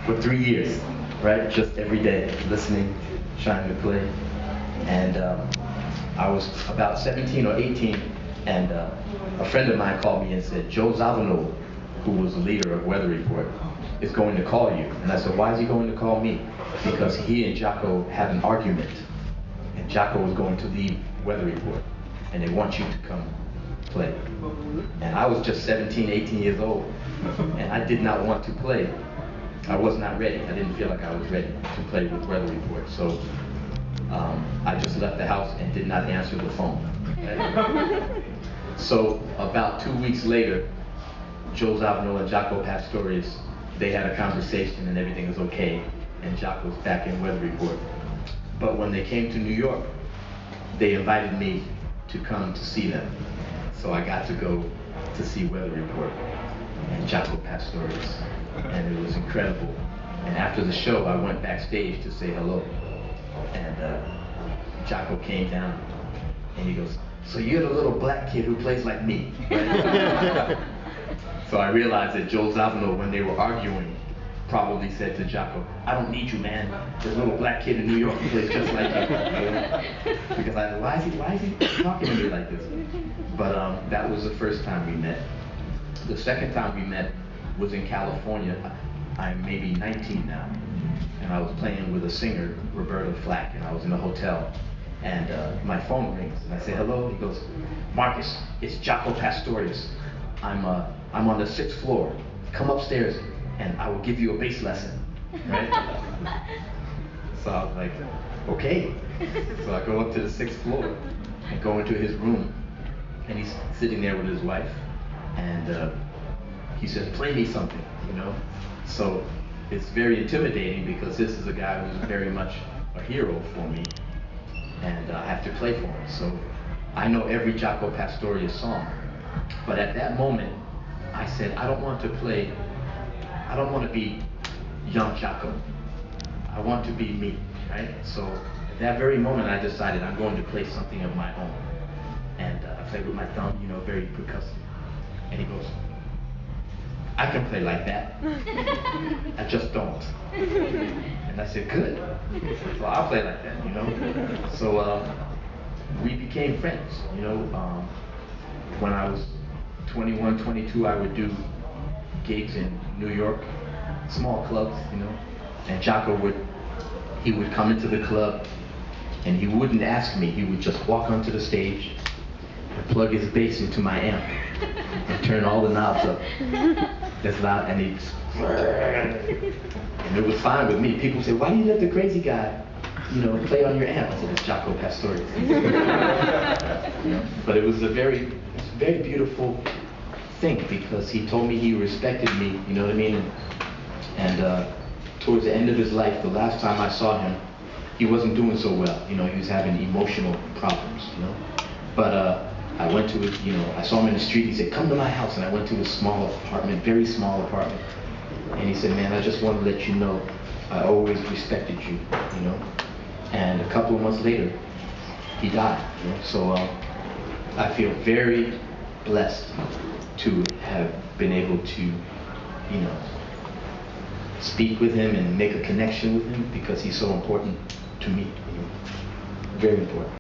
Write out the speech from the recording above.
for 3 years, right? Just every day, listening, trying to play. And I was about 17 or 18, and a friend of mine called me and said, Joe Zawinul, who was the leader of Weather Report, is going to call you. And I said, why is he going to call me? Because he and Jaco had an argument, and Jaco was going to leave Weather Report, and they want you to come play. And I was just 17, 18 years old, and I did not want to play. I was not ready. I didn't feel like I was ready to play with Weather Report. So I just left the house and did not answer the phone. So about 2 weeks later, Joe Zawinul and Jaco Pastorius, they had a conversation and everything was okay, and Jaco's back in Weather Report. But when they came to New York, they invited me to come to see them. So I got to go to see Weather Report and Jaco Pastorius, and it was incredible. And after the show, I went backstage to say hello, and Jaco came down, and he goes, so you're the little black kid who plays like me, right? So I realized that Joe Zawinul, when they were arguing, probably said to Jaco, I don't need you, man. There's a little black kid in New York who plays just like you. Because why is he talking to me like this? But that was the first time we met. The second time we met was in California. I'm maybe 19 now, and I was playing with a singer, Roberta Flack, and I was in a hotel, and my phone rings, and I say, hello. He goes, Marcus, it's Jaco Pastorius. I'm on the 6th floor. Come upstairs, and I will give you a bass lesson. Right? So I was like, okay. So I go up to the 6th floor and go into his room, and he's sitting there with his wife, and he says, play me something, you know? So it's very intimidating because this is a guy who's very much a hero for me, and I have to play for him. So I know every Jaco Pastorius song, but at that moment, I said, I don't want to be young Jaco. I want to be me, right? So at that very moment, I decided I'm going to play something of my own. And I played with my thumb, you know, very percussive. And he goes, I can play like that. I just don't. And I said, good. So I'll play like that, you know? So we became friends, you know? When I was 21, 22, I would do gigs in New York, small clubs, you know? And Jaco would come into the club, and he wouldn't ask me. He would just walk onto the stage and plug his bass into my amp and turn all the knobs up. That's loud, and and it was fine with me. People say, why do you let the crazy guy, you know, play on your amp? I said, it's Jaco Pastorius. You know? But it was a very beautiful thing, because he told me he respected me, you know what I mean? And towards the end of his life, the last time I saw him, he wasn't doing so well. You know, he was having emotional problems, you know? But I went to his, you know, I saw him in the street. He said, come to my house. And I went to his small apartment, very small apartment. And he said, man, I just want to let you know I always respected you, you know? And a couple of months later, he died, you know? So I feel very blessed to have been able to, you know, speak with him and make a connection with him, because he's so important to me, you know? Very important.